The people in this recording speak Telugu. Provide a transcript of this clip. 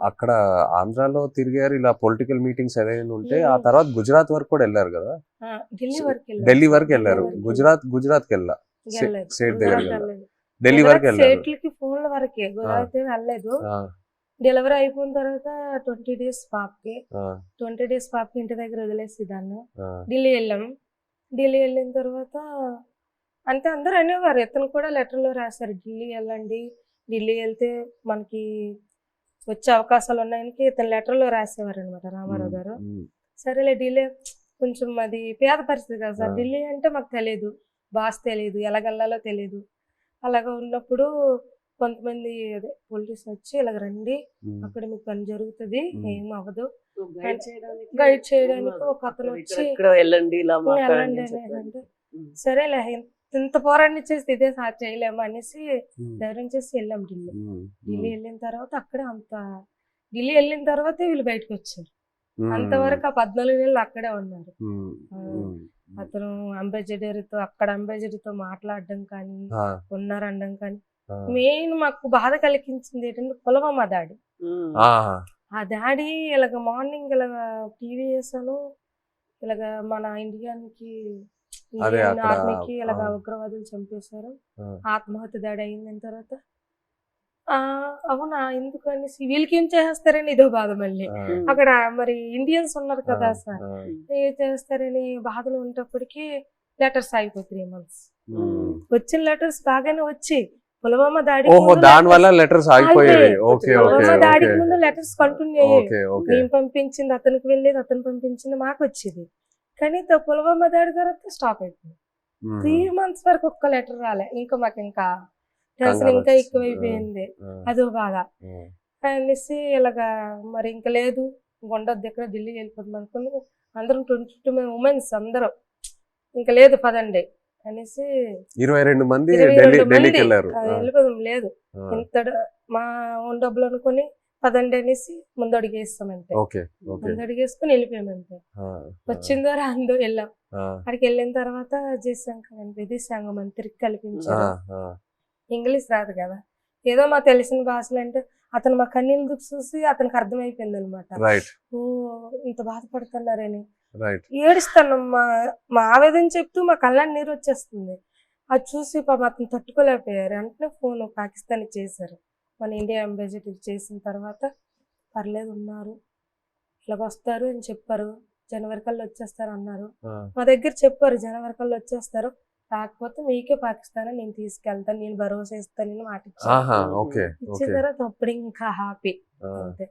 అక్కడ ఆంధ్రాలో తిరిగారు ఇలా పొలిటికల్ మీటింగ్స్ ఏదైనా ఉంటే ఆ తర్వాత గుజరాత్ వరకు కూడా వెళ్ళారు కదా. ఢిల్లీ వరకు వెళ్ళారు. గుజరాత్ కి వెళ్ళా స్టేట్ దగ్గర ఢిల్లీ వరకు వెళ్ళారు. ఫోన్ల వరకే గుజరాత్ వెళ్ళలేదు. డెలివరీ అయిపోయిన తర్వాత 20 days పాపకి ఇంటి దగ్గర వదిలేసి దాన్ని ఢిల్లీ వెళ్ళాం. ఢిల్లీ వెళ్ళిన తర్వాత అంతే అందరూ అనేవారు, ఇతను కూడా లెటర్లో రాశారు ఢిల్లీ వెళ్ళండి, ఢిల్లీ వెళ్తే మనకి వచ్చే అవకాశాలు ఉన్నాయని ఇతను లెటర్లో రాసేవారు అనమాట రామారావు గారు. సరేలే ఢిల్లీ కొంచెం అది పేద పరిస్థితి కదా సార్, ఢిల్లీ అంటే మాకు తెలియదు, భాష తెలియదు, ఎలాగెళ్ళాలో తెలియదు. అలాగా ఉన్నప్పుడు కొంతమంది అదే పోలీసులు వచ్చి ఇలాగ రండి, అక్కడ మీకు పని జరుగుతుంది, ఏం అవ్వదు గైడ్ చేయడానికి ఒక అతను వచ్చి వెళ్ళండి అంటే సరేలే ఇంత పోరాటం చేస్తే ఇదే సార్ చేయలేము అనేసి ధైర్యం చేసి వెళ్ళాం ఢిల్లీ. ఢిల్లీ వెళ్ళిన తర్వాత అక్కడే ఢిల్లీ వెళ్ళిన తర్వాత వీళ్ళు బయటకు వచ్చారు. అంతవరకు ఆ 14 నెలలు అక్కడే ఉన్నారు. అతను అక్కడ అంబాసిడర్తో మాట్లాడడం కానీ ఉన్నారనడం కానీ. మెయిన్ మాకు బాధ కలిగించింది ఏంటంటే పుల్వామా దాడి. ఆ దాడి ఇలాగ మార్నింగ్ ఇలాగ టీవీ వేసాను, ఇలాగ మన ఇండియాకి ఆర్మీకి ఇలాగ ఉగ్రవాదులు చంపేశారు, ఆత్మహత్య దాడి అయిన తర్వాత అవునా ఎందుకు అనేసి వీళ్ళకి ఏం చేస్తారని ఇదో బాధ. మళ్ళీ అక్కడ మరి ఇండియన్స్ ఉన్నారు కదా సార్, ఏం చేస్తారని బాధలు ఉన్నప్పటికీ లెటర్స్ ఆగిపోయి 3 months. వచ్చిన లెటర్స్ బాగానే వచ్చి పుల్వామా దాడికి ముందు లెటర్స్ కంటిన్యూ అయ్యాయి. మేము పంపించింది అతనికి వెళ్ళేది, అతను పంపించింది మాకు వచ్చేది. కానీ పుల్వామా దాడి తర్వాత స్టాప్ అయిపోయింది. 3 months వరకు ఒక్క లెటర్ రాలే. ఇంకా మాకు ఇంకా టెన్షన్ ఇంకా ఎక్కువైపోయింది, అదో బాధ అనేసి ఇలాగా మరి ఇంకా లేదు ఉండొద్దు ఇక్కడ ఢిల్లీ వెళ్ళిపోతుంది అనుకుని అందరం 22 ఉమెన్స్ అందరం ఇంకా లేదు పదండి అనేసి 22 మంది వెళ్ళిపోదాం, లేదు ఇంత మా ఓన్ డబ్బులు అనుకుని పదండి అనేసి ముందు అడిగేస్తామంటే ముందు అడిగేసుకుని వెళ్ళిపోయామంతే. వచ్చిందో రాందో వెళ్ళాం. అక్కడికి వెళ్ళిన తర్వాత విదేశాంగ మంత్రికి కల్పించారు. ఇంగ్లీష్ రాదు కదా, ఏదో మా తెలిసిన భాషలు అంటే అతను మా కన్నీళ్ళు చూసి అతనికి అర్థమైపోయింది అనమాట, ఓ ఇంత బాధపడుతున్నారని. ఏడుస్తాను, మా ఆవేదన చెప్తూ మా కళ్ళని నీరు వచ్చేస్తుంది. అది చూసి అతను తట్టుకోలేకపోయారు. వెంటనే ఫోన్ పాకిస్తాన్ చేశారు. మన ఇండియా అంబాసిడర్ చేసిన తర్వాత పర్లేదు ఉన్నారు, ఇలాగ వస్తారు అని చెప్పారు, జనవరి కల్లా వచ్చేస్తారు అన్నారు. మా దగ్గర చెప్పారు జనవరి కల్లా వచ్చేస్తారు, కాకపోతే మీకే పాకిస్తాన్ నేను తీసుకెళ్తాను, నేను భరోసా ఇస్తానని మాట ఇచ్చిన తర్వాత అప్పుడు ఇంకా హ్యాపీ అంతే.